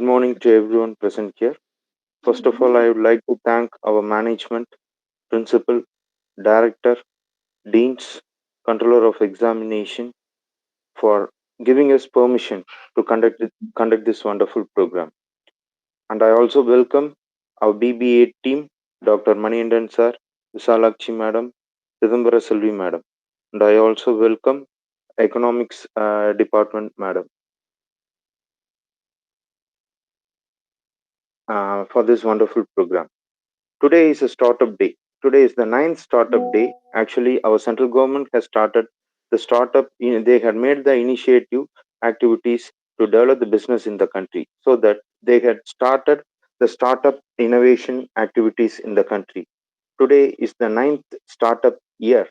Good morning to everyone present here. First of all, I would like to thank our management, principal, director, deans, controller of examination for giving us permission to conduct this wonderful program. And I also welcome our BBA team, Dr. Maniandan sir, Visalakshi madam, Chidambara Selvi madam. And I also welcome economics department madam for this wonderful program. Today is a startup day. Today is the ninth startup day. Actually, our central government has started the startup. They had made the initiative activities to develop the business in the country, so that they had started the startup innovation activities in the country. Today is the ninth startup year.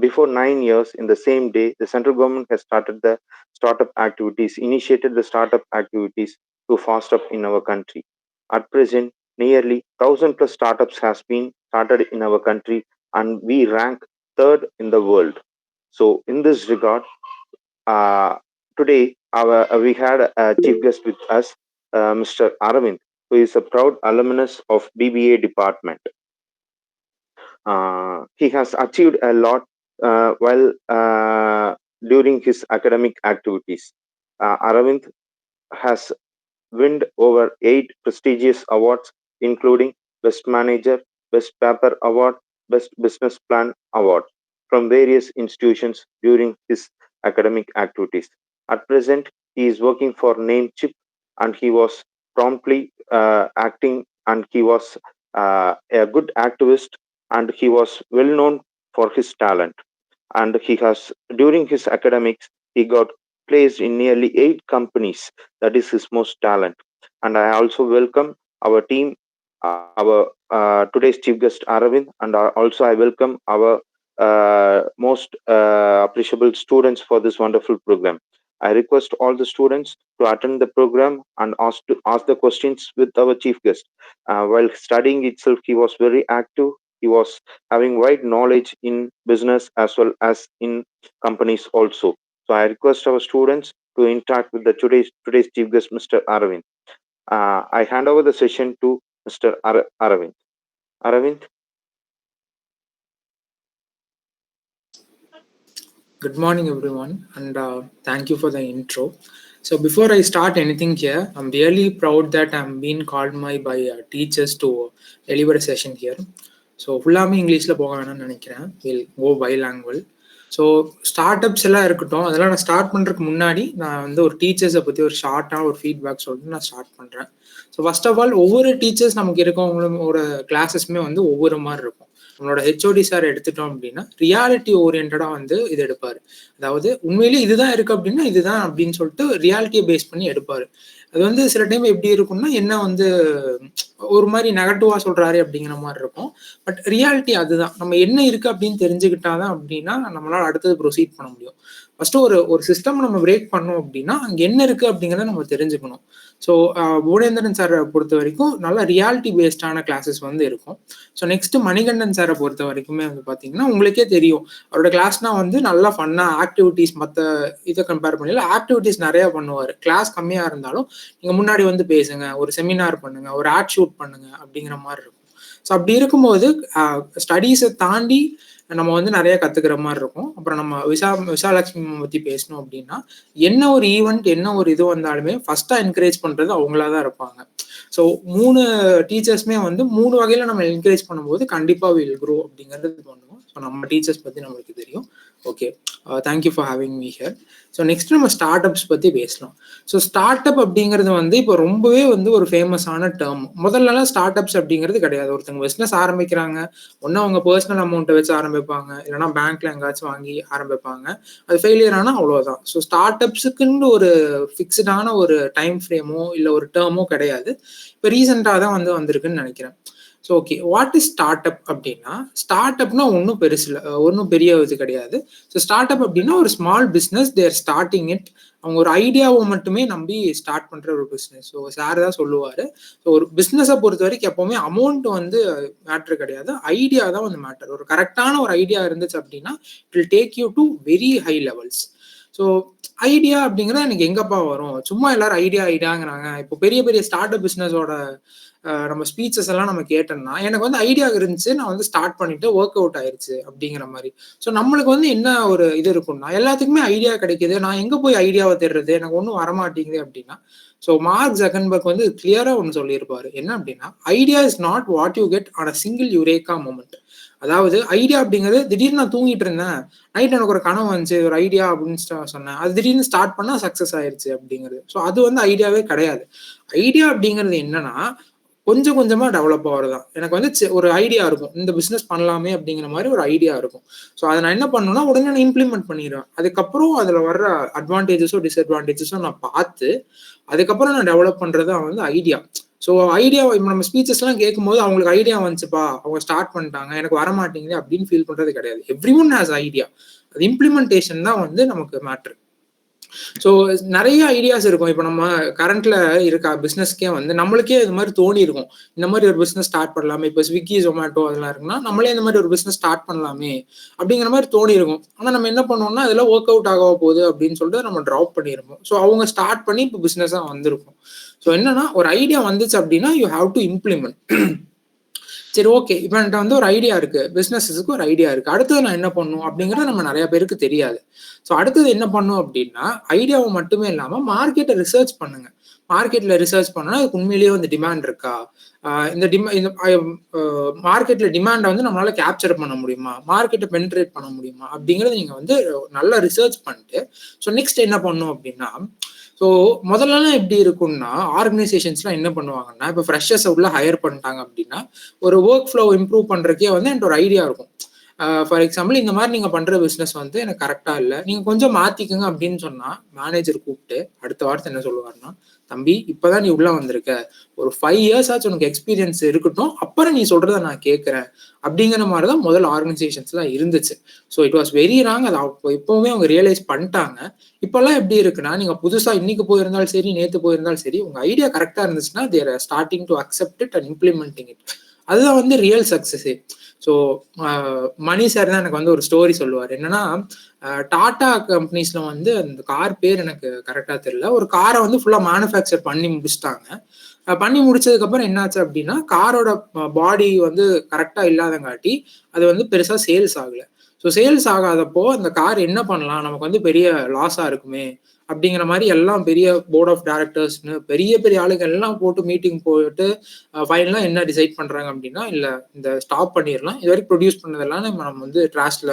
Before 9 years, in the same day, the central government has started the startup activities, initiated the startup activities to fast up in our country. At present, nearly 1,000 plus startups has been started in our country, and we rank third in the world. So, in this regard, uh, today we had a chief guest with us, Mr. Aravind, who is a proud alumnus of BBA department. He has achieved a lot while during his academic activities. Aravind has won over 8 prestigious awards, including Best Manager, Best Paper Award, Best Business Plan Award from various institutions during his academic activities. At present, he is working for Namecheap, and he was promptly acting, and he was a good activist, and he was well known for his talent. And he has, during his academics, he got placed in nearly 8 companies. That is his most talent. And I also welcome our team, our today's chief guest Aravind, and also I welcome our most appreciable students for this wonderful program. I request all the students to attend the program and ask the questions with our chief guest. While studying itself, he was very active. He was having wide knowledge in business as well as in companies also. So I request our students to interact with the today's chief guest, Mr. Aravind. I hand over the session to Mr. Aravind. Aravind. Good morning, everyone, and thank you for the intro. So, before I start anything here, I'm really proud that I'm being called by teachers to deliver a session here. So, ஃபுல்லாமே இங்கிலீஷில் போக வேணும்னு நினைக்கிறேன். Will go bilingual. So startups எல்லாம் இருக்கட்டும், அதெல்லாம் நான் start பண்ணுறதுக்கு முன்னாடி நான் வந்து ஒரு டீச்சர்ஸை பற்றி ஒரு ஷார்ட்டாக ஒரு ஃபீட்பேக் சொல்லிட்டு நான் ஸ்டார்ட் பண்ணுறேன். ஸோ ஃபர்ஸ்ட் ஆஃப் ஆல், ஒவ்வொரு டீச்சர்ஸ் நமக்கு இருக்கவங்களோட கிளாஸஸ்மே வந்து ஒவ்வொரு மாதிரி இருக்கும். நம்மளோட ஹெச்ஓடி சார் எடுத்துட்டோம் அப்படின்னா ரியாலிட்டி ஓரியன்டா வந்து இது எடுப்பாரு. அதாவது உண்மையிலேயே இதுதான் இருக்கு அப்படின்னா இதுதான் அப்படின்னு சொல்லிட்டு ரியாலிட்டியை பேஸ் பண்ணி எடுப்பாரு. அது வந்து சில டைம் எப்படி இருக்கும்னா, என்ன வந்து ஒரு மாதிரி நெகட்டிவா சொல்றாரு அப்படிங்கிற மாதிரி இருக்கும். பட் ரியாலிட்டி அதுதான். நம்ம என்ன இருக்கு அப்படின்னு தெரிஞ்சுக்கிட்டாதான் அப்படின்னா நம்மளால அடுத்தது ப்ரொசீட் பண்ண முடியும். ஃபர்ஸ்ட் ஒரு சிஸ்டம் நம்ம பிரேக் பண்ணோம் அப்படின்னா அங்க என்ன இருக்கு அப்படிங்கிறத நம்ம தெரிஞ்சுக்கணும். ஸோ புவனேந்திரன் சாரை பொறுத்த வரைக்கும் நல்ல ரியாலிட்டி பேஸ்டான கிளாஸஸ் வந்து இருக்கும். ஸோ நெக்ஸ்ட் மணிகண்டன் சாரை பொறுத்த வரைக்குமே வந்து பார்த்தீங்கன்னா உங்களுக்கே தெரியும், அவரோட கிளாஸ்னா வந்து நல்லா ஃபன்னா ஆக்டிவிட்டிஸ் மற்ற இதை கம்பேர் பண்ணல ஆக்டிவிட்டிஸ் நிறைய பண்ணுவார். கிளாஸ் கம்மியாக இருந்தாலும் நீங்கள் முன்னாடி வந்து பேசுங்க, ஒரு செமினார் பண்ணுங்க, ஒரு ஆட் ஷூட் பண்ணுங்க அப்படிங்கிற மாதிரி இருக்கும். ஸோ அப்படி இருக்கும்போது ஸ்டடீஸை தாண்டி நம்ம வந்து நிறைய கத்துக்கிற மாதிரி இருக்கும். அப்புறம் நம்ம விசாலட்சுமி பத்தி பேசணும் அப்படின்னா, என்ன ஒரு ஈவெண்ட் என்ன ஒரு இது வந்தாலுமே ஃபர்ஸ்டா என்கரேஜ் பண்றது அவங்களா தான் இருப்பாங்க. ஸோ 3 டீச்சர்ஸ்மே வந்து 3 வகையில நம்ம என்கரேஜ் பண்ணும்போது கண்டிப்பா வில் க்ரோ அப்படிங்கிறது பண்ணுவோம். ஸோ நம்ம டீச்சர்ஸ் பத்தி நம்மளுக்கு தெரியும். Okay, thank you for having me here. So next நம்ம ஸ்டார்ட் அப்ஸ் பத்தி பேசலாம். ஸோ ஸ்டார்ட் அப் அப்படிங்கிறது வந்து இப்போ ரொம்பவே வந்து ஒரு ஃபேமஸான டேர்ம். முதல்லலாம் ஸ்டார்ட் அப்ஸ் அப்படிங்கிறது கிடையாது. ஒருத்தங்க பிஸ்னஸ் ஆரம்பிக்கிறாங்க, ஒன்னும் அவங்க பர்சனல் அமௌண்ட்டை வச்சு ஆரம்பிப்பாங்க, இல்லைன்னா பேங்க்ல எங்காச்சும் வாங்கி ஆரம்பிப்பாங்க. அது ஃபெயிலியர் ஆனால் அவ்வளோதான். ஸோ ஸ்டார்ட் அப்ஸுக்குன்னு ஒரு ஃபிக்ஸ்டான ஒரு டைம் ஃப்ரேமோ இல்லை ஒரு டேர்மோ கிடையாது. இப்போ ரீசெண்டாக தான் வந்து வந்திருக்குன்னு நினைக்கிறேன். So okay, what is start up அப்படின்னா, ஸ்டார்ட் அப்னா ஒன்றும் பெருசு இல்லை, ஒன்றும் பெரிய இது கிடையாது. ஸோ ஸ்டார்ட் அப் அப்படின்னா ஒரு small business, they're starting it. அவங்க ஒரு ஐடியாவை மட்டுமே நம்பி ஸ்டார்ட் பண்ற ஒரு பிஸ்னஸ். ஸோ சார் தான் சொல்லுவாரு, ஸோ ஒரு பிஸ்னஸை பொறுத்த வரைக்கும் எப்பவுமே அமௌண்ட் வந்து மேட்ரு கிடையாது, ஐடியா தான் வந்து மேட்டர். ஒரு கரெக்டான ஒரு ஐடியா இருந்துச்சு அப்படின்னா it will take you to very high levels. So idea அப்படிங்கிறது எனக்கு எங்கப்பா வரும்? சும்மா எல்லாரும் ஐடியாங்கிறாங்க. இப்போ பெரிய பெரிய ஸ்டார்ட் அப் பிஸ்னஸோட நம்ம ஸ்பீச்சஸ் எல்லாம் நம்ம கேட்டோம்னா, எனக்கு வந்து ஐடியா இருந்துச்சு. நான் வந்து ஸ்டார்ட் பண்ணிட்டு ஒர்க் அவுட் ஆயிருச்சு அப்படிங்கிற மாரி. ஸோ நம்மளுக்கு வந்து என்ன ஒரு இது இருக்கும்னா, எல்லாத்துக்குமே ஐடியா கிடைக்குது. நான் எங்க போய் ஐடியாவ தேடுறது? எனக்கு ஒண்ணும் வரமாட்டேங்குது அப்படின்னா, ஸோ மார்க் ஜக்கன்பர்க் வந்து கிளியரா ஒண்ணு சொல்லியிருப்பாரு. என்ன அப்படின்னா, "idea is not what you get on a single eureka moment." அதாவது ஐடியா அப்படிங்கிறது திடீர்னு நான் தூங்கிட்டு இருந்தேன். நைட் எனக்கு ஒரு கனவு வந்துச்சு. ஒரு ஐடியா அப்படின்னு சொன்னேன். அது திடீர்னு ஸ்டார்ட் பண்ணா சக்சஸ் ஆயிருச்சு அப்படிங்கிறது. ஸோ அது வந்து ஐடியாவே கிடையாது. ஐடியா அப்படிங்கிறது என்னன்னா, கொஞ்சம் கொஞ்சமா டெவலப் ஆகுறதுதான். எனக்கு வந்து ஒரு ஐடியா இருக்கும். இந்த பிசினஸ் பண்ணலாமே அப்படிங்கிற மாதிரி ஒரு ஐடியா இருக்கும். ஸோ அதை நான் என்ன பண்ணுவேன்னா, உடனே நான் இம்ப்ளிமெண்ட் பண்ணிடுவேன். அதுக்கப்புறம் அதுல வர்ற அட்வான்டேஜஸோ டிஸ்அட்வான்டேஜஸோ நான் பார்த்து, அதுக்கப்புறம் நான் டெவலப் பண்றது தான் வந்து ஐடியா. ஸோ ஐடியா இப்போ நம்ம ஸ்பீச்சஸ் எல்லாம் கேட்கும்போது அவங்களுக்கு ஐடியா வந்துச்சுப்பா, அவங்க ஸ்டார்ட் பண்ணிட்டாங்க, எனக்கு வர மாட்டேங்குது அப்படின்னு ஃபீல் பண்றது கிடையாது. Every one has idea. அது இம்ப்ளிமெண்டேஷன் தான் வந்து நமக்கு மேட்ரு. ஸோ நிறைய ஐடியாஸ் இருக்கும். இப்போ நம்ம கரண்ட்ல இருக்க பிசினஸ்க்கே வந்து நம்மளுக்கே இது மாதிரி தோணி இருக்கும். இந்த மாதிரி ஒரு பிசினஸ் ஸ்டார்ட் பண்ணலாமே. இப்போ ஸ்விக்கி, ஜொமேட்டோ அதெல்லாம் இருக்குன்னா, நம்மளே இந்த மாதிரி ஒரு பிசினஸ் ஸ்டார்ட் பண்ணலாமே அப்படிங்கிற மாதிரி தோணி இருக்கும். ஆனா நம்ம என்ன பண்ணுவோம்னா, அதெல்லாம் ஒர்க் அவுட் ஆக போகுது அப்படின்னு சொல்லிட்டு நம்ம ட்ராப் பண்ணிருப்போம். ஸோ அவங்க ஸ்டார்ட் பண்ணி இப்போ பிசினஸா வந்திருக்கும். ஸோ என்னன்னா, ஒரு ஐடியா வந்துச்சு அப்படின்னா யூ ஹாவ் டு இம்ப்ளிமெண்ட். சரி, ஓகே, இப்போ என்கிட்ட வந்து ஒரு ஐடியா இருக்கு, பிசினஸுக்கு ஒரு ஐடியா இருக்கு, அடுத்தது நான் என்ன பண்ணும் அப்படிங்கிறது நம்ம நிறைய பேருக்கு தெரியாது. ஸோ அடுத்தது என்ன பண்ணும் அப்படின்னா, ஐடியாவை மட்டுமே இல்லாம மார்க்கெட்டை ரிசர்ச் பண்ணுங்க. மார்க்கெட்ல ரிசர்ச் பண்ணா அதுக்கு உண்மையிலேயே வந்து டிமாண்ட் இருக்கா, இந்த மார்க்கெட்ல டிமாண்டை வந்து நம்மளால கேப்சர் பண்ண முடியுமா, மார்க்கெட்டை பெனிட்ரேட் பண்ண முடியுமா அப்படிங்கறத நீங்க வந்து நல்லா ரிசர்ச் பண்ணிட்டு, ஸோ நெக்ஸ்ட் என்ன பண்ணும் அப்படின்னா, ஸோ முதல்லலாம் எப்படி இருக்கும்னா, ஆர்கனைசேஷன்ஸ்லாம் என்ன பண்ணுவாங்கன்னா, இப்போ ஃப்ரெஷர்ஸ் உள்ள ஹையர் பண்ணிட்டாங்க அப்படின்னா, ஒரு ஒர்க் ஃப்ளோ இம்ப்ரூவ் பண்றதுக்கே வந்து என்கிட்ட ஒரு ஐடியா இருக்கும். ஃபார் எக்ஸாம்பிள், இந்த மாதிரி நீங்க பண்ற பிசினஸ் வந்து எனக்கு கரெக்டா இல்லை, நீங்க கொஞ்சம் மாத்திக்குங்க அப்படின்னு சொன்னா, மேனேஜர் கூப்பிட்டு அடுத்த வார்த்தை என்ன சொல்லுவாருன்னா, தம்பி இப்பதான் நீ உள்ள வந்திருக்க, ஒரு 5 இயர்ஸ் ஆச்சு உனக்கு எக்ஸ்பீரியன்ஸ் இருக்கட்டும், அப்புறம் நீ சொல்றத நான் கேட்கறேன் அப்படிங்கிற மாதிரிதான் முதல் ஆர்கனைசேஷன்ஸ்லாம் இருந்துச்சு. So it was very wrong. அது இப்பவுமே அவங்க ரியலைஸ் பண்ணிட்டாங்க. இப்பெல்லாம் எப்படி இருக்குன்னா, நீங்க புதுசா இன்னைக்கு போயிருந்தாலும் சரி, நேத்து போயிருந்தாலும் சரி, உங்க ஐடியா கரெக்டா இருந்துச்சுன்னா there starting to accept it and implementing it. அதுதான் வந்து real success. So Mani sir தான் எனக்கு வந்து ஒரு ஸ்டோரி சொல்லுவார். என்னன்னா, டாடா கம்பெனிஸ்ல வந்து அந்த கார் பேர் எனக்கு கரெக்டா தெரியல, ஒரு காரை வந்து ஃபுல்லா மேனுஃபேக்சர் பண்ணி முடிச்சிட்டாங்க. பண்ணி முடிச்சதுக்கு அப்புறம் என்னாச்சு அப்படின்னா, காரோட பாடி வந்து கரெக்டா இல்லாதங்காட்டி அது வந்து பெருசா சேல்ஸ் ஆகல. ஸோ சேல்ஸ் ஆகாதப்போ அந்த கார் என்ன பண்ணலாம், நமக்கு வந்து பெரிய லாஸா இருக்குமே அப்படிங்கிற மாதிரி எல்லாம் பெரிய போர்ட் ஆஃப் டைரக்டர்ஸ்னு பெரிய பெரிய ஆளுங்க எல்லாம் போட்டு மீட்டிங் போட்டு ஃபைனலா என்ன டிசைட் பண்றாங்க அப்படின்னா, இல்ல இந்த ஸ்டாப் பண்ணிடலாம், இது வரைக்கும் ப்ரொடியூஸ் பண்ணதெல்லாம் நம்ம வந்து ட்ராஷ்ல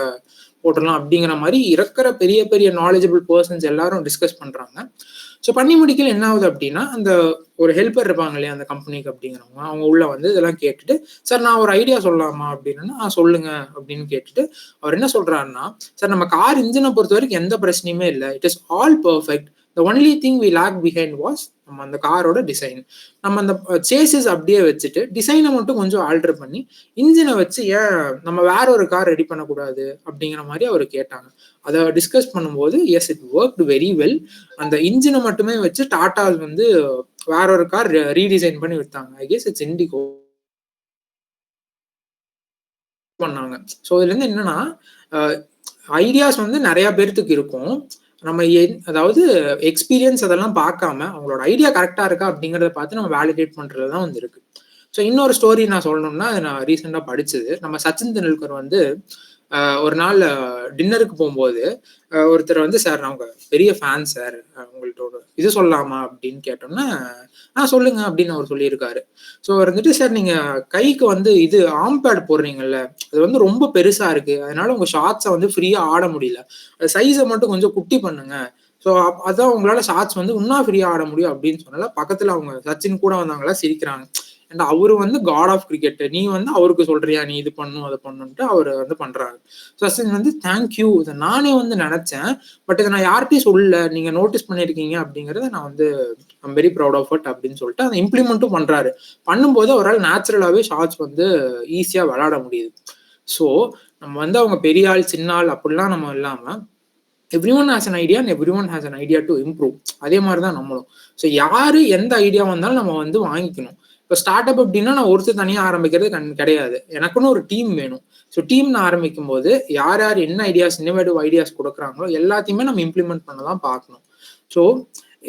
போட்டுடலாம் அப்படிங்கிற மாதிரி இருக்கிற பெரிய பெரிய நாலேஜபிள் பர்சன்ஸ் எல்லாரும் டிஸ்கஸ் பண்றாங்க. ஸோ பண்ணி முடிக்கல என்ன ஆகுது அப்படின்னா, அந்த ஒரு ஹெல்ப்பர் இருப்பாங்க இல்லையா அந்த கம்பெனிக்கு அப்படிங்கிறவங்க, அவங்க உள்ள வந்து இதெல்லாம் கேட்டுட்டு, சார் நான் ஒரு ஐடியா சொல்லலாமா அப்படின்னா, சொல்லுங்க அப்படின்னு கேட்டுட்டு அவர் என்ன சொல்றாருன்னா, சார் நம்ம கார் இன்ஜினை பொறுத்த வரைக்கும் எந்த பிரச்சனையுமே இல்லை, it is all perfect, the only thing we lag behind was நம்ம அந்த காரோட டிசைன். நம்ம அந்த சேசஸ் அப்படியே வச்சுட்டு டிசைனை மட்டும் கொஞ்சம் ஆல்டர் பண்ணி இன்ஜினை வச்சு ஏன் நம்ம வேற ஒரு கார் ரெடி பண்ணக்கூடாது அப்படிங்கிற மாதிரி அவர் கேட்டாங்க. அதை டிஸ்கஸ் பண்ணும்போது yes, it work very well. அந்த இன்ஜினை மட்டுமே வச்சு டாடா வந்து வேற ஒரு கார் ரீடிசைன் பண்ணி வித்தாங்க. ஐ கெஸ் இட்ஸ் இண்டிகோ பண்ணாங்க. ஸோ இதுல இருந்து என்னன்னா, ஐடியாஸ் வந்து நிறைய பேர்த்துக்கு இருக்கும். நம்ம அதாவது எக்ஸ்பீரியன்ஸ் அதெல்லாம் பார்க்காம அவங்களோட ஐடியா கரெக்டா இருக்கா அப்படிங்கிறத பார்த்து நம்ம வேலிடேட் பண்றதுதான் வந்து இருக்கு. ஸோ இன்னொரு ஸ்டோரி நான் சொல்லணும்னா, நான் ரீசெண்டா படிச்சது. நம்ம சச்சின் தெண்டுல்கர் வந்து ஒரு நாள் டின்னருக்கு போகும்போது ஒருத்தர் வந்து, சார் நான் உங்க பெரிய ஃபேன் சார், உங்கள்ட்ட ஒரு இது சொல்லலாமா அப்படின்னு கேட்டோம்னா, சொல்லுங்க அப்படின்னு அவர் சொல்லியிருக்காரு. ஸோ அவர் வந்துட்டு, சார் நீங்க கைக்கு வந்து இது ஆம்பேட் போடுறீங்கல்ல, அது வந்து ரொம்ப பெருசா இருக்கு, அதனால உங்க ஷார்ட்ஸை வந்து ஃப்ரீயா ஆட முடியல, சைஸை மட்டும் கொஞ்சம் குட்டி பண்ணுங்க, ஸோ அதான் உங்களால ஷார்ட்ஸ் வந்து இன்னும் ஃப்ரீயா ஆட முடியும் அப்படின்னு சொன்னால, பக்கத்துல அவங்க சச்சின் கூட வந்தவங்களா சிரிக்கிறாங்க. அண்ட் அவரு வந்து காட் ஆஃப் கிரிக்கெட், நீ வந்து அவருக்கு சொல்றியா நீ இது பண்ணும் அதை பண்ணுன்ட்டு அவர் வந்து பண்றாரு. சச்சின் வந்து தேங்க்யூ, இதை நானே வந்து நினைச்சேன், பட் இதை நான் யார்கிட்டையும் சொல்லல, நீங்க நோட்டீஸ் பண்ணிருக்கீங்க அப்படிங்கறத நான் வந்து I'm very proud of it அப்படின்னு சொல்லிட்டு அதை இம்ப்ளிமெண்ட்டும் பண்றாரு. பண்ணும்போது அவரால் நேச்சுரலாவே ஷார்ட்ஸ் வந்து ஈஸியா விளையாட முடியுது. ஸோ நம்ம வந்து அவங்க பெரிய ஆள் சின்ன ஆள் அப்படிலாம் நம்ம இல்லாம, every one has an idea and every one has an idea to improve. அதே மாதிரி தான் நம்மளும். ஸோ யாரு எந்த ஐடியா வந்தாலும் நம்ம வந்து வாங்கிக்கணும். இப்போ ஸ்டார்ட் அப் அப்படின்னா நான் ஒருத்தர் தனியாக ஆரம்பிக்கிறது கிடையாது, எனக்குன்னு ஒரு டீம் வேணும். ஸோ டீம் நான் ஆரம்பிக்கும் போது யார் யார் என்ன ஐடியாஸ், இன்னோவேட்டிவ் ஐடியாஸ் கொடுக்குறாங்களோ எல்லாத்தையுமே நம்ம இம்ப்ளிமெண்ட் பண்ண தான் பார்க்கணும். ஸோ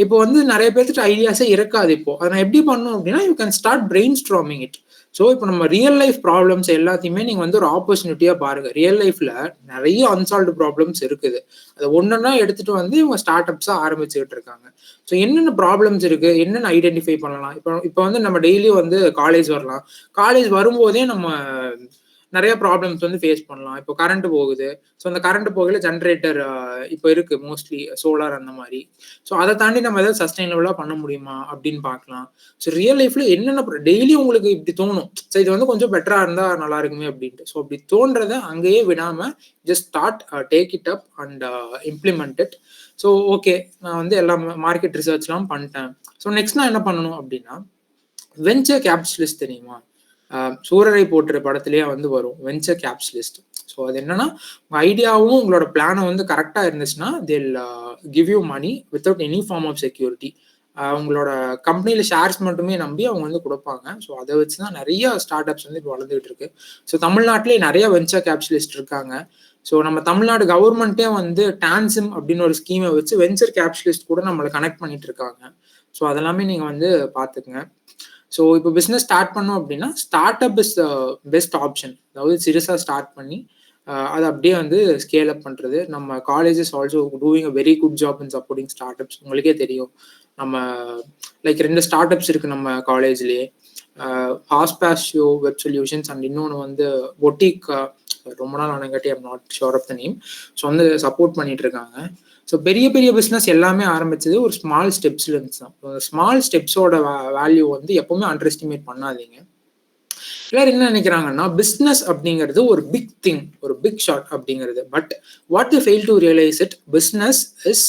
இப்போ வந்து நிறைய பேர்த்துட்டு ஐடியாஸே இருக்காது. இப்போ அதை நான் எப்படி பண்ணணும் அப்படின்னா, you can start brain storming it. So இப்போ நம்ம ரியல் லைஃப் ப்ராப்ளம்ஸ் எல்லாத்தையுமே நீங்கள் வந்து ஒரு ஆப்பர்ச்சுனிட்டியாக பாருங்க. ரியல் லைஃப்ல நிறைய அன்சால்வ்டு ப்ராப்ளம்ஸ் இருக்குது. அதை ஒன்னொன்னா எடுத்துட்டு வந்து இவங்க ஸ்டார்ட் அப்ஸாக ஆரம்பிச்சுக்கிட்டு இருக்காங்க. ஸோ என்னென்ன ப்ராப்ளம்ஸ் இருக்கு, என்னென்ன ஐடென்டிஃபை பண்ணலாம். இப்போ வந்து நம்ம டெய்லி வந்து காலேஜ் வரலாம். காலேஜ் வரும்போதே நம்ம நிறைய ப்ராப்ளம்ஸ் வந்து ஃபேஸ் பண்ணலாம். இப்போ கரண்ட் போகுது. ஸோ அந்த கரண்ட் போகல ஜென்ரேட்டர் இப்போ இருக்கு, மோஸ்ட்லி சோலார் அந்த மாதிரி. ஸோ அதை தாண்டி நம்ம ஏதாவது சஸ்டைனபிளாக பண்ண முடியுமா அப்படின்னு பார்க்கலாம். ஸோ ரியல் லைஃப்ல என்னென்ன டெய்லி உங்களுக்கு இப்படி தோணும், ஸோ இது வந்து கொஞ்சம் பெட்டரா இருந்தா நல்லா இருக்குமே அப்படின்ட்டு. ஸோ அப்படி தோன்றதை அங்கேயே விடாம just start, take it up and implement it. So okay, நான் வந்து எல்லாம் மார்க்கெட் ரிசர்ச்லாம் பண்ணிட்டேன். ஸோ நெக்ஸ்ட் நான் என்ன பண்ணணும் அப்படின்னா, வெஞ்சர் கேபிட்டலிஸ்ட் தெரியுமா? சூரரை போட்டுற படத்திலேயே வந்து வரும் வெஞ்சர் கேபிட்டலிஸ்ட். ஸோ அது என்னன்னா, உங்க ஐடியாவும் உங்களோட பிளானும் வந்து கரெக்டாக இருந்துச்சுன்னா they'll give you money without any form of security. உங்களோட கம்பெனியில் ஷேர்ஸ் மட்டுமே நம்பி அவங்க வந்து கொடுப்பாங்க. ஸோ அதை வச்சு தான் நிறைய ஸ்டார்ட் அப்ஸ் வந்து இப்போ வளர்ந்துகிட்டு இருக்கு. ஸோ தமிழ்நாட்டிலே நிறைய வெஞ்சர் கேபிட்டலிஸ்ட் இருக்காங்க. ஸோ நம்ம தமிழ்நாடு கவர்மெண்ட்டே வந்து டான்சிம் அப்படின்னு ஒரு ஸ்கீமை வச்சு வெஞ்சர் கேபிட்டலிஸ்ட் கூட நம்மளை கனெக்ட் பண்ணிட்டு இருக்காங்க. ஸோ அதெல்லாமே நீங்கள் வந்து பார்த்துக்குங்க. ஸோ இப்போ பிஸ்னஸ் ஸ்டார்ட் பண்ணோம் அப்படின்னா start up is best option. அதாவது சிறுசாக ஸ்டார்ட் பண்ணி அதை அப்படியே வந்து ஸ்கேல் அப் பண்ணுறது. நம்ம colleges also doing a very good job in supporting startups. உங்களுக்கே தெரியும், நம்ம லைக் 2 ஸ்டார்ட் அப்ஸ் இருக்குது நம்ம காலேஜ்லேயே, ஹாஸ்பாஷியோ வெப் சொல்யூஷன்ஸ் அண்ட் இன்னொன்று வந்து பொட்டிக். ரொம்ப நாள் ஆனங்காட்டி I'm not sure of the name. So வந்து சப்போர்ட் பண்ணிட்டு இருக்காங்க. ஸோ பெரிய பெரிய பிஸ்னஸ் எல்லாமே ஆரம்பிச்சது ஒரு ஸ்மால் ஸ்டெப்ஸ்ல இருந்து தான். ஸ்மால் ஸ்டெப்ஸோட வேல்யூ வந்து எப்பவுமே அண்டர் எஸ்டிமேட் பண்ணாதீங்க. எல்லாரும் என்ன நினைக்கிறாங்கன்னா, பிஸ்னஸ் அப்படிங்கிறது ஒரு பிக் திங், ஒரு பிக் ஷாட் அப்படிங்கிறது. But what they fail to realise it, business is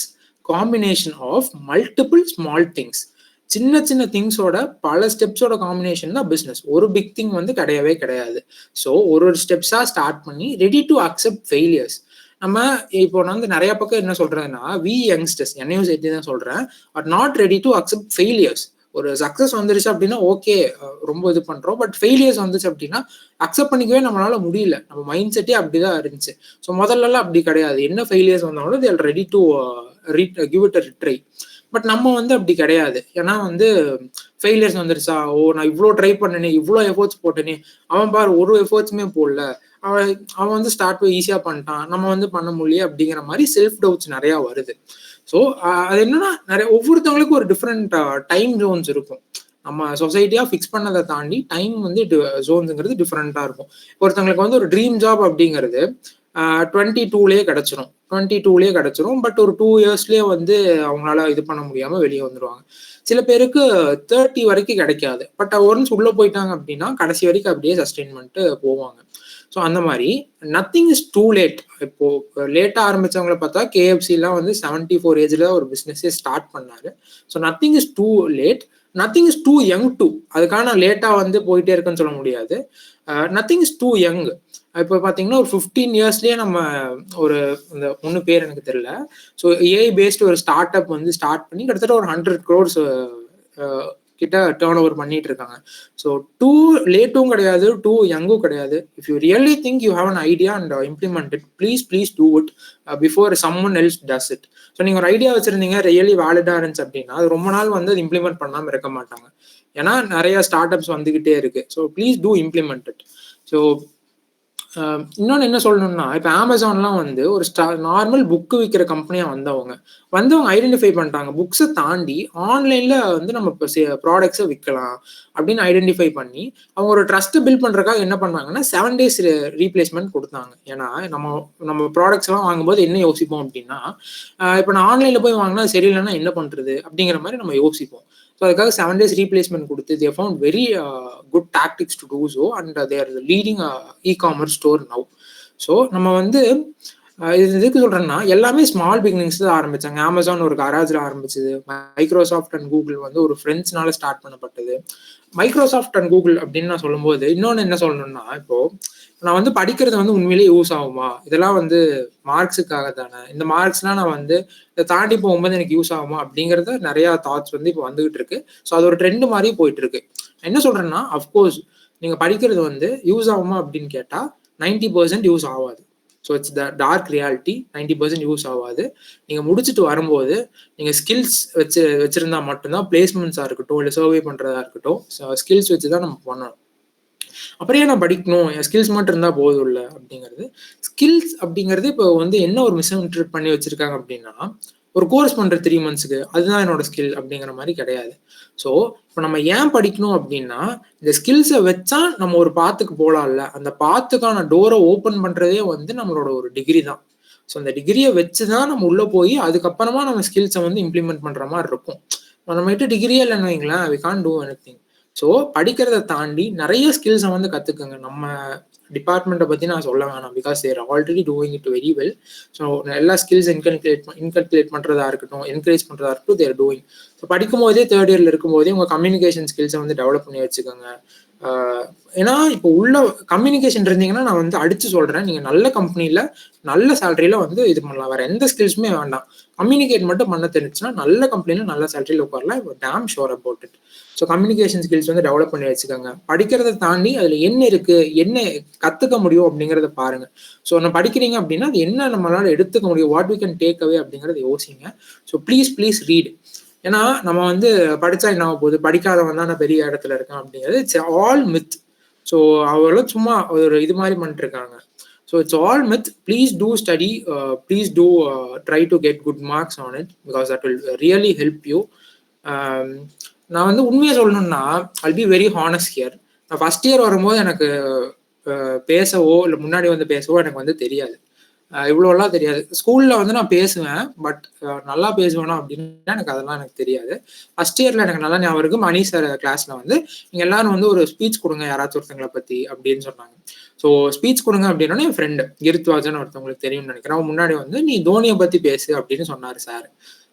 combination of multiple small things. சின்ன சின்ன திங்ஸோட பல ஸ்டெப்ஸோட காம்பினேஷன் தான் பிஸ்னஸ். ஒரு பிக் திங் வந்து கிடையவே கிடையாது. ஸோ ஒரு ஸ்டெப்ஸாக ஸ்டார்ட் பண்ணி ரெடி டு அக்செப்ட் ஃபெயிலியர்ஸ். நம்ம இப்போ நான் வந்து நிறைய பக்கம் என்ன சொல்றேன்னா, வி யங்ஸ்டர்ஸ், என்னையும் சேர்த்து தான் சொல்றேன், are not ready to accept failures. ஒரு சக்ஸஸ் வந்துருச்சு அப்படின்னா ஓகே, ரொம்ப இது பண்றோம். பட் ஃபெயிலியர்ஸ் வந்துச்சு அப்படின்னா அக்செப்ட் பண்ணிக்கவே நம்மளால முடியல. நம்ம மைண்ட் செட்டே அப்படிதான் இருந்துச்சு. ஸோ முதல்லலாம் அப்படி கிடையாது. என்ன ஃபெயிலியர்ஸ் வந்தாலும் தேல் ready to give it a try. But நம்ம வந்து அப்படி கிடையாது. ஏன்னா வந்து ஃபெயிலியர்ஸ் வந்துருச்சா, ஓ நான் இவ்வளோ ட்ரை பண்ணனே, இவ்வளோ எஃபோர்ட்ஸ் போட்டேனே, அவன் பாரு ஒரு எஃபோர்ட்ஸுமே போடல, அவன் வந்து ஸ்டார்ட் ஈஸியாக பண்ணிட்டான், நம்ம வந்து பண்ண முடியல அப்படிங்கிற மாதிரி செல்ஃப் டவுட்ஸ் நிறையா வருது. ஸோ அது என்னன்னா, நிறைய ஒவ்வொருத்தவங்களுக்கும் ஒரு டிஃப்ரெண்ட் டைம் ஜோன்ஸ் இருக்கும். நம்ம சொசைட்டியாக ஃபிக்ஸ் பண்ணதை தாண்டி டைம் வந்து ஜோன்ஸுங்கிறது டிஃப்ரெண்ட்டாக இருக்கும். ஒருத்தவங்களுக்கு வந்து ஒரு ட்ரீம் ஜாப் அப்படிங்கிறது 22லேயே கிடச்சிரும். பட் ஒரு 2 இயர்ஸ்லேயே வந்து அவங்களால இது பண்ண முடியாமல் வெளியே வந்துடுவாங்க. சில பேருக்கு 30 வரைக்கும் கிடைக்காது. பட் ஒன்ஸ் உள்ளே போயிட்டாங்க அப்படின்னா கடைசி வரைக்கும் அப்படியே சஸ்டெயின் பண்ணிட்டு போவாங்க. ஸோ அந்த மாதிரி நத்திங் இஸ் டூ லேட். இப்போ லேட்டாக ஆரம்பிச்சவங்களை பார்த்தா KFCலாம் வந்து 74 ஏஜ்ல ஒரு பிஸ்னஸே ஸ்டார்ட் பண்ணாரு. So nothing is too late, nothing is too young to. அதுக்கான லேட்டாக வந்து போயிட்டே இருக்குன்னு சொல்ல முடியாது. Nothing is too young. இப்போ பார்த்தீங்கன்னா ஒரு 15 இயர்ஸ்லேயே நம்ம ஒரு இந்த ஒன்று பேர் எனக்கு தெரியல. ஸோ AI பேஸ்டு ஒரு ஸ்டார்ட் அப் வந்து ஸ்டார்ட் பண்ணி கிட்டத்தட்ட ஒரு 100 crores கிட்ட டேர்ன் ஓவர் பண்ணிட்டு இருக்காங்க. ஸோ டூ லேட்டும் கிடையாது, டூ யங்கும் கிடையாது. If you really think you have an idea and implement it, please do it before someone else does it. So நீங்கள் ஒரு ஐடியா வச்சிருந்தீங்க, ரியலி வேலிடா இருந்துச்சு அப்படின்னா அது ரொம்ப நாள் வந்து அது இம்ப்ளிமெண்ட் பண்ணாமல் இருக்க மாட்டாங்க. ஏன்னா நிறைய ஸ்டார்ட் அப்ஸ் வந்துகிட்டே இருக்கு. So please do implement it. So இன்னொன்று என்ன சொல்லணும்னா, இப்போ அமேசான்லாம் வந்து ஒரு நார்மல் புக்கு விற்கிற கம்பெனியாக வந்தவங்க ஐடென்டிஃபை பண்ணிட்டாங்க. புக்ஸை தாண்டி ஆன்லைனில் வந்து நம்ம இப்போ ப்ராடக்ட்ஸை விற்கலாம் அப்படின்னு ஐடென்டிஃபை பண்ணி அவங்க ஒரு ட்ரஸ்ட்டை பில்ட் பண்ணுறதுக்காக என்ன பண்ணாங்கன்னா 7 days ரீப்ளேஸ்மெண்ட் கொடுத்தாங்க. ஏன்னா நம்ம ப்ராடக்ட்ஸ் எல்லாம் வாங்கும்போது என்ன யோசிப்போம் அப்படின்னா, இப்போ நான் ஆன்லைனில் போய் வாங்கினா சரியில்லைன்னா என்ன பண்ணுறது அப்படிங்கிற மாதிரி நம்ம யோசிப்போம். ஸோ அதுக்காக 7 days ரீப்ளேஸ்மெண்ட் கொடுத்து they found very good tactics to do so and they are leading e-commerce store now. So நம்ம வந்து இது எதுக்கு சொல்றேன்னா, எல்லாமே ஸ்மால் பிகினிங்ஸ் தான் ஆரம்பிச்சாங்க. அமேசான் ஒரு கராஜ்ல ஆரம்பிச்சது. மைக்ரோசாஃப்ட் அண்ட் கூகுள் வந்து ஒரு ஃப்ரெண்ட்ஸ்னால ஸ்டார்ட் பண்ணப்பட்டது. மைக்ரோசாஃப்ட் அண்ட் கூகுள் அப்படின்னு நான் சொல்லும்போது இன்னொன்னு என்ன சொல்லணும்னா, இப்போ நான் வந்து படிக்கிறது வந்து உண்மையிலேயே யூஸ் ஆகுமா? இதெல்லாம் வந்து மார்க்ஸுக்காக தானே. இந்த மார்க்ஸ்லாம் நான் வந்து இதை தாண்டி போகும்போது எனக்கு யூஸ் ஆகுமா? அப்படிங்கிறத நிறைய தாட்ஸ் வந்து இப்போ வந்துகிட்டு இருக்கு. ஸோ அது ஒரு ட்ரெண்ட் மாதிரி போயிட்டு இருக்கு. என்ன சொல்றேன்னா, அஃப்கோர்ஸ் நீங்க படிக்கிறது வந்து யூஸ் ஆகுமா அப்படின்னு கேட்டா 90% யூஸ் ஆகாது. So it's the dark reality. 90% use ஆகாது. நீங்க முடிச்சுட்டு வரும்போது நீங்க ஸ்கில்ஸ் வச்சிருந்தா மட்டும்தான் பிளேஸ்மெண்ட்ஸா இருக்கட்டும், இல்லை சர்வே பண்றதா இருக்கட்டும், ஸ்கில்ஸ் வச்சு தான் நம்ம பண்ணணும். அப்படியே நான் படிக்கணும், என் ஸ்கில்ஸ் மட்டும் இருந்தால் போதும் இல்லை அப்படிங்கிறது. ஸ்கில்ஸ் அப்படிங்கிறது இப்போ வந்து என்ன ஒரு மிஸ்இன்டர்பிரட் பண்ணி வச்சிருக்காங்க அப்படின்னா, ஒரு கோர்ஸ் பண்ற 3 மந்த்ஸ்க்கு அதுதான் என்னோட ஸ்கில் அப்படிங்கிற மாதிரி கிடையாது. ஸோ இப்போ நம்ம ஏன் படிக்கணும் அப்படின்னா, இந்த ஸ்கில்ஸை வச்சா நம்ம ஒரு பாத்துக்கு போகலாம்ல, அந்த பாத்துக்கான டோரை ஓப்பன் பண்றதே வந்து நம்மளோட ஒரு டிகிரி தான். ஸோ அந்த டிகிரியை வச்சு தான் நம்ம உள்ள போய் அதுக்கப்புறமா நம்ம ஸ்கில்ஸை வந்து இம்ப்ளிமெண்ட் பண்ற மாதிரி இருக்கும். நம்ம கிட்ட டிகிரியே இல்லைன்னு வைங்களேன், we can do anything. So படிக்கிறத தாண்டி நிறைய ஸ்கில்ஸை வந்து கற்றுக்குங்க. நம்ம டிபார்ட்மெண்ட்டை பற்றி நான் சொல்ல வேணாம், because they're already doing it very well. So எல்லா ஸ்கில்ஸ் இன்கல்குலேட் பண்ணுறதா இருக்கட்டும், என்கரேஜ் பண்ணுறதா இருக்கட்டும், தேர் டூயிங். ஸோ படிக்கும் போதே தேர்ட் இயரில் இருக்கும்போதே உங்கள் கம்யூனிகேஷன் ஸ்கில்ஸை வந்து டெவலப் பண்ணி வச்சுக்கோங்க. ஏன்னா இப்போ உள்ள கம்யூனிகேஷன் இருந்தீங்கன்னா நான் வந்து அடிச்சு சொல்கிறேன், நீங்கள் நல்ல கம்பெனியில் நல்ல சேலரியில் வந்து இது பண்ணலாம். வேறு எந்த ஸ்கில்ஸுமே வேண்டாம், கம்யூனிகேட் மட்டும் பண்ண தெரிஞ்சுன்னா நல்ல கம்பெனியில் நல்ல சேலரியில் உட்காரலாம். Damn sure about it. So communication skills வந்து டெவலப் பண்ணி வச்சுக்கோங்க. படிக்கிறத தாண்டி அதில் என்ன இருக்கு, என்ன கற்றுக்க முடியும் அப்படிங்கிறத பாருங்க. ஸோ நம்ம படிக்கிறீங்க அப்படின்னா அது என்ன நம்மளால எடுத்துக்க முடியும், what we can take away அப்படிங்கிறத யோசிங்க. So please read. ஏன்னா நம்ம வந்து படித்தா என்ன ஆக போகுது, படிக்காதவன் தான் நான் பெரிய இடத்துல இருக்கேன் அப்படிங்கிறது இட்ஸ் ஆல் மித். ஸோ அவர்களும் சும்மா ஒரு இது மாதிரி பண்ணிட்டு இருக்காங்க. So it's all myth. Please do study. Please do try to get good marks on it because that will really help you. நான் வந்து உண்மையை சொல்லணும்னா, I'll be very honest here. நான் ஃபர்ஸ்ட் இயர் வரும்போது எனக்கு பேசவோ இல்லை முன்னாடி வந்து பேசவோ எனக்கு வந்து தெரியாது, இவ்வளோலாம் தெரியாது. ஸ்கூலில் வந்து நான் பேசுவேன், பட் நல்லா பேசுவேனா அப்படின்னா எனக்கு அதெல்லாம் எனக்கு தெரியாது. ஃபர்ஸ்ட் இயரில் எனக்கு நல்லா ஞாபகம் இருக்கு, மணி சார் கிளாஸில் வந்து நீங்கள் எல்லாரும் வந்து ஒரு ஸ்பீச் கொடுங்க யாராச்சும் ஒருத்தங்களை பற்றி அப்படின்னு சொன்னாங்க. ஸோ ஸ்பீச் கொடுங்க அப்படின்னா என் ஃப்ரெண்டு கிருத்வாஜன் ஒருத்தவங்களுக்கு தெரியும்னு நினைக்கிறேன். அவன் முன்னாடி வந்து நீ தோனியை பற்றி பேசு அப்படின்னு சொன்னார் சார்.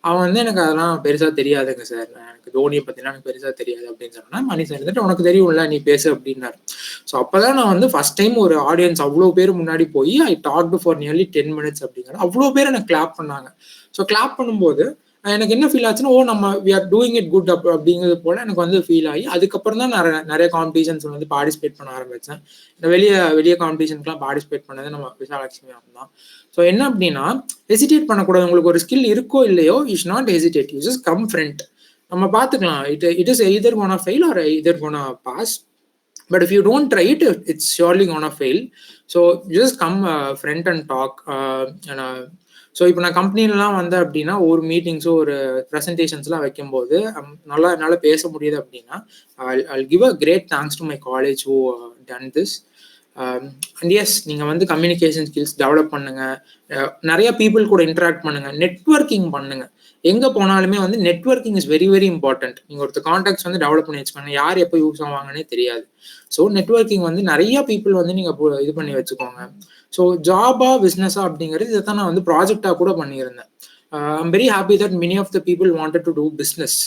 அவன் வந்து எனக்கு அதெல்லாம் பெருசாக தெரியாதுங்க சார், எனக்கு தோனியை பற்றிலாம் எனக்கு பெருசாக தெரியாது அப்படின்னு சொன்னா, மணி சார் இருந்துட்டு உனக்கு தெரியும்ல நீ பேசு அப்படின்னாரு. ஸோ அப்போதான் நான் வந்து ஃபர்ஸ்ட் டைம் ஒரு ஆடியன்ஸ் அவ்வளோ பேர் முன்னாடி போய் ஐ டாக்டு ஃபார் நியர்லி 10 minutes அப்படிங்கிறது. அவ்வளோ பேர் எனக்கு கிளாப் பண்ணாங்க. ஸோ கிளாப் பண்ணும்போது எனக்கு என்ன ஃபீல் ஆச்சுன்னா, நம்ம we are doing it good அப்படிங்கிறது போல எனக்கு வந்து ஃபீல் ஆகி அதுக்கப்புறம் தான் நிறைய காம்படிஷன்ஸ் வந்து பார்ட்டிசிபேட் பண்ண ஆரம்பித்தேன். வெளியே காம்படிஷனுக்குலாம் பார்ட்டிசிபேட் பண்ணது நம்ம விசாலட்சுமி தான். ஸோ என்ன அப்படின்னா, ஹெசிடேட் பண்ணக்கூடாது. உங்களுக்கு ஒரு ஸ்கில் இருக்கோ இல்லையோ, you should not hesitate, you just come front. நம்ம பார்த்துக்கலாம், it is either gonna fail or either gonna pass. But if you don't try it, it's surely gonna fail. So just come front and talk. So இப்போ நான் கம்பெனிலலாம் வந்தேன் அப்படின்னா, ஒரு மீட்டிங்ஸோ ஒரு ப்ரெசன்டேஷன்ஸ்லாம் வைக்கும்போது என்னால் பேச முடியுது அப்படின்னா, I'll give a great thanks to my college who done this. And yes, நீங்கள் வந்து கம்யூனிகேஷன் ஸ்கில்ஸ் டெவலப் பண்ணுங்க, நிறைய பீப்புள் கூட இன்டராக்ட் பண்ணுங்க, நெட்வொர்க்கிங் பண்ணுங்க. எங்கே போனாலுமே வந்து networking is very very important. நீங்கள் ஒருத்தர் கான்டாக்ட்ஸ் வந்து டெவலப் பண்ணி வச்சுக்கோங்க, யார் எப்போ யூஸ் ஆவாங்கன்னே தெரியாது. ஸோ நெட்வொர்க்கிங் வந்து நிறைய பீப்புள் வந்து நீங்கள் இது பண்ணி வச்சுக்கோங்க. ஸோ ஜாபா பிஸ்னஸா அப்படிங்கிறது இதை தான் நான் வந்து ப்ராஜெக்டாக கூட பண்ணியிருந்தேன். I'm very happy that many of the people wanted to do business.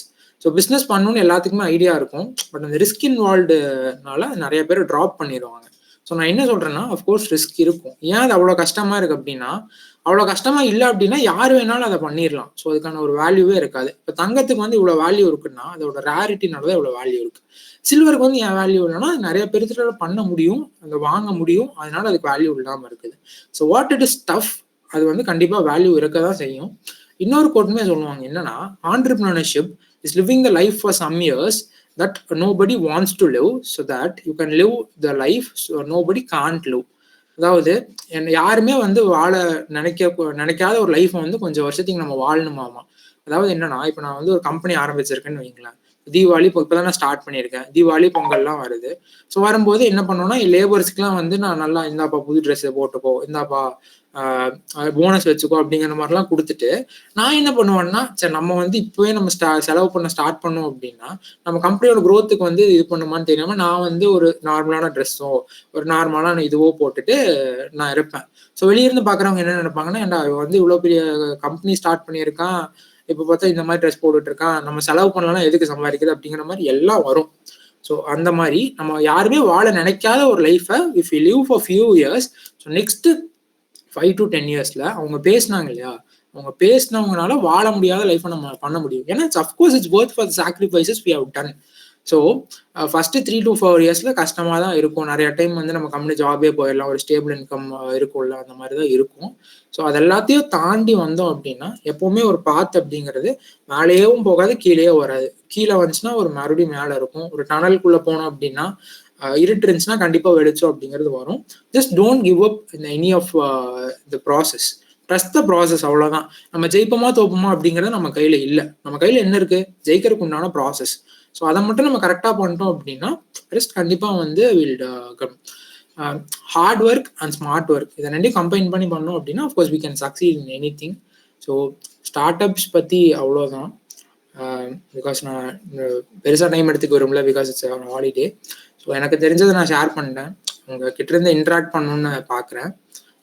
So business பண்ணணும்னு எல்லாத்துக்குமே ஐடியா இருக்கும், பட் அந்த ரிஸ்க் இன்வால்வ்டுனால நிறைய பேர் ட்ராப் பண்ணிடுவாங்க. ஸோ நான் என்ன சொல்றேன்னா, அஃப்கோர்ஸ் ரிஸ்க் இருக்கும். ஏன் அது அவ்வளோ கஷ்டமா இருக்கு அப்படின்னா, அவ்வளோ கஷ்டமா இல்லை அப்படின்னா யார் வேணாலும் அதை பண்ணிடலாம். ஸோ அதுக்கான ஒரு வேல்யூவே இருக்காது. இப்போ தங்கத்துக்கு வந்து இவ்வளோ வேல்யூ இருக்குன்னா அதோட ரேரிட்டினால தான் இவ்வளோ வேல்யூ இருக்கு. சில்வருக்கு வந்து ஏன் வேல்யூ இல்லைன்னா, நிறைய பேர்த்துல பண்ண முடியும், அதை வாங்க முடியும், அதனால அதுக்கு வேல்யூ இல்லாமல் இருக்குது. So what it is tough, அது வந்து கண்டிப்பாக வேல்யூ இருக்க தான் செய்யும். இன்னொரு கோட்டுமே சொல்லுவாங்க என்னன்னா, entrepreneurship is living the life for some years that nobody wants to live so that you can live the life so nobody can't live. அதாவது யாருமே வந்து வாழ நினைக்காத ஒரு லைஃப் வந்து கொஞ்சம் வருஷத்துக்கு நம்ம வாழணுமாமா. அதாவது என்னன்னா, இப்போ நான் வந்து ஒரு கம்பெனி ஆரம்பிச்சிருக்கேன்னு வைங்களேன், தீபாவளி இப்போதான் நான் ஸ்டார்ட் பண்ணியிருக்கேன், தீபாவளி பொங்கல்லாம் வருது. ஸோ வரும்போது என்ன பண்ணுவோம்னா லேபர்ஸ்க்குலாம் வந்து நான் நல்லா இந்தாப்பா புது ட்ரெஸ் போட்டுக்கோ, இந்தாப்பா போனஸ் வச்சுக்கோ அப்படிங்கிற மாதிரிலாம் கொடுத்துட்டு நான் என்ன பண்ணுவேன்னா, சரி நம்ம வந்து இப்போவே நம்ம செலவு பண்ண ஸ்டார்ட் பண்ணோம் அப்படின்னா நம்ம கம்பெனியோட க்ரோத்துக்கு வந்து இது பண்ணுமான்னு தெரியாம நான் வந்து ஒரு நார்மலான ட்ரெஸ்ஸோ ஒரு நார்மலான இதுவோ போட்டுட்டு நான் இருப்பேன். ஸோ வெளியிருந்து பார்க்குறவங்க என்ன நினைப்பாங்கன்னா, ஏன்டா வந்து இவ்வளோ பெரிய கம்பெனி ஸ்டார்ட் பண்ணியிருக்கான், இப்போ பார்த்தா இந்த மாதிரி ட்ரெஸ் போட்டுட்டு இருக்கான், நம்ம செலவு பண்ணலாம் எதுக்கு சம்பாதிக்குது அப்படிங்கிற மாதிரி எல்லாம் வரும். ஸோ அந்த மாதிரி நம்ம யாருமே வாழ நினைக்காத ஒரு லைஃபை if you live for few years, so next 5 to 10 இயர்ஸ்ல அவங்க பேசினாங்க இல்லையா, அவங்க பேசினவங்கனால வாழ முடியாத லைஃப்பை நம்ம பண்ண முடியும். ஏன்னா of course it's worth for sacrifices we have done. So first 3 to 4 இயர்ஸ்ல கஷ்டமாக தான் இருக்கும். நிறைய டைம் வந்து நம்ம கம்பெனி ஜாபே போயிடலாம், ஒரு ஸ்டேபிள் இன்கம் இருக்கும்ல, அந்த மாதிரி தான் இருக்கும். ஸோ அது எல்லாத்தையும் தாண்டி வந்தோம் அப்படின்னா எப்பவுமே ஒரு பாத் அப்படிங்கிறது மேலேயும் போகாது கீழேயே வராது. கீழே வந்துச்சுன்னா ஒரு மறுபடியும் மேலே இருக்கும். ஒரு டனலுக்குள்ள போனோம் அப்படின்னா இருட்டு இருந்துச்சுன்னா கண்டிப்பா வெளிச்சம் அப்படிங்கிறது வரும். Just don't give up in any of the process. Trust the process, அவ்வளோதான். நம்ம ஜெயிப்போமா தோப்போமா அப்படிங்கிறது நம்ம கையில இல்லை. நம்ம கையில என்ன இருக்கு, ஜெயிக்கிறதுக்கு உண்டான ப்ராசஸ். ஸோ அதை மட்டும் நம்ம கரெக்டாக பண்ணிட்டோம் அப்படின்னா ரெஸ்ட் கண்டிப்பாக வந்து will come. Hard work and smart work இதை ரெண்டையும் கம்பைன் பண்ணி பண்ணோம் அப்படின்னா of course we can succeed in anything. So startups பற்றி அவ்வளோதான். பிகாஸ் நான் பெருசாக டைம் எடுத்துக்க வரும்ல, பிகாஸ் இட்ஸ் ஹாலிடே. ஸோ எனக்கு தெரிஞ்சதை நான் ஷேர் பண்ணிட்டேன். உங்கள் கிட்ட இருந்து இன்ட்ராக்ட் பண்ணணும்னு பார்க்குறேன்.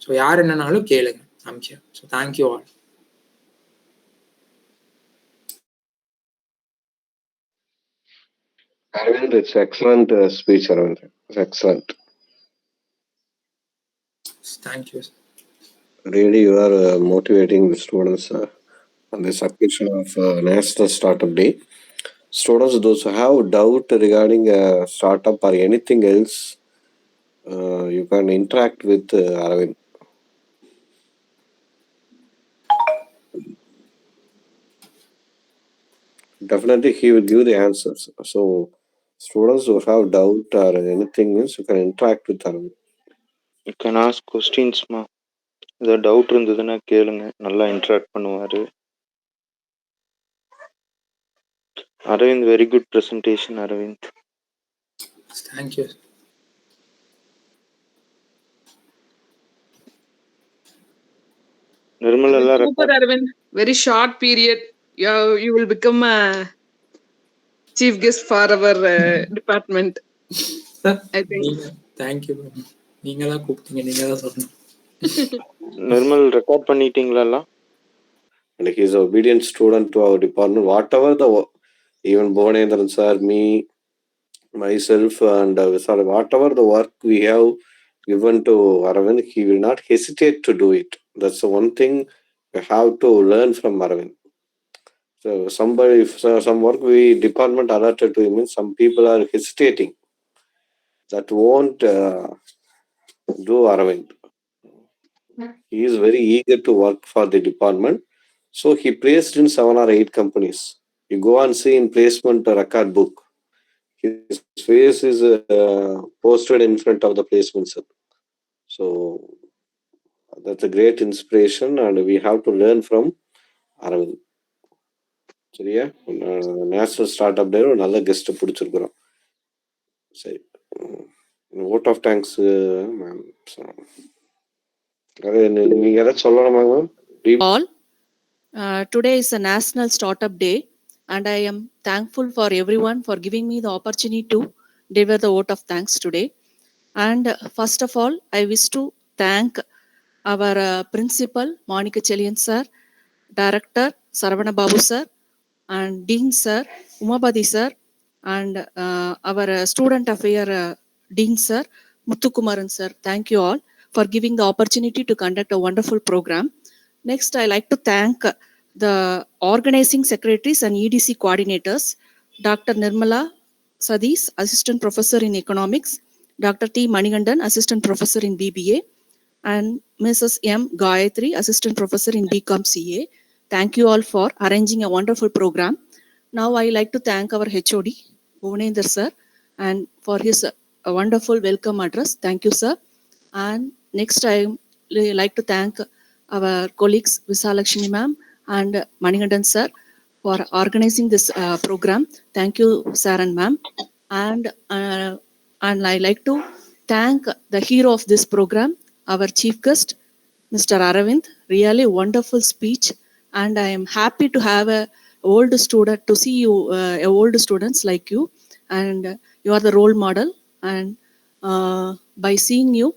ஸோ யார் என்னன்னாலும் கேளுங்க. I'm here. So thank you all. Arvind, it's excellent speech, Arvind. It's excellent. Thank you. Really, you are motivating the students on this occasion of National Startup Day. Students, those who have doubt regarding a startup or anything else, you can interact with Arvind. Definitely, he will give the answers. So, students who have doubt or anything else, you can interact with Arvind. You can ask questions, ma. ஏதாவது doubt இருந்ததுன்னா கேளுங்க, நல்லா interact பண்ணுவாரு. Aravind, very good presentation Aravind. Thank you. Nirmal alla super Arvind, very short period you will become a chief guest for our department. I think. Thank you. நீங்க தான் கூப்பிட்டீங்க, நீங்க தான் சொல்லணும். Nirmal, ரெக்கார்ட் பண்ணிட்டீங்களா? And he is an obedient student to our department. Whatever the, even Bhuvanendran sir, me, myself, and whatever the work we have given to Arvind, he will not hesitate to do it. That's the one thing we have to learn from Arvind. So somebody, if some work we department allotted to him, some people are hesitating. That won't do Arvind. He is very eager to work for the department. So he placed in 7 or 8 companies. You go and see in placement record book. His face is posted in front of the placement cell. So that's a great inspiration, and we have to learn from Arvind. சரியா, national start up டே ஒரு நல்ல guest பிடிச்சிருக்கிறோம். சரி, vote of thanks ma'am. நீங்க ஏதாவது சொல்லணுமா ma'am? All, today is a National Startup Day, and I am thankful for everyone for giving me the opportunity to deliver the vote of thanks today. And first of all, I wish to thank our principal Monica Chelian sir, director Saravana Babu sir, and Dean sir, Umabadi sir, and our student affair Dean sir, Muthukumaran sir. Thank you all for giving the opportunity to conduct a wonderful program. Next, I like to thank the organizing secretaries and EDC coordinators, Dr. Nirmala Sadish, Assistant Professor in Economics, Dr. T. Manigandan, Assistant Professor in BBA, and Mrs. M. Gayatri, Assistant Professor in BCom CA. Thank you all for arranging a wonderful program. Now, I like to thank our HOD, Bhuvanendra sir, and for his wonderful welcome address. Thank you, sir. And next, I like to thank our colleagues Visalakshmi ma'am and Manigandan sir for organizing this program. Thank you, sir and ma'am. And I like to thank the hero of this program, our chief guest, Mr. Aravind. Really wonderful speech, and I am happy to have a old student to see you, old students like you, and you are the role model. And by seeing you,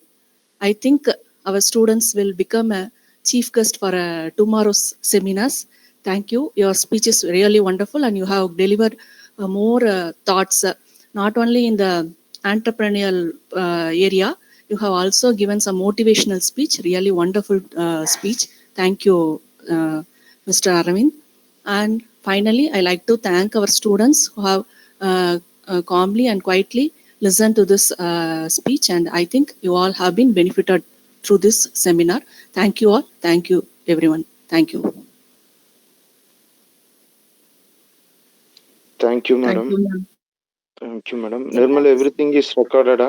I think our students will become a chief guest for tomorrow's seminars. Thank you. Your speech is really wonderful, and you have delivered more thoughts, not only in the entrepreneurial area. You have also given some motivational speech. Really wonderful speech. Thank you, Mr. Aravind. And finally, I like to thank our students who have calmly and quietly listened to this speech, and I think you all have been benefited through this seminar. Thank you all. Thank you, everyone. Thank you. Thank you, Thank madam. you, ma'am. Thank you, madam. Nirmal, everything is recorded.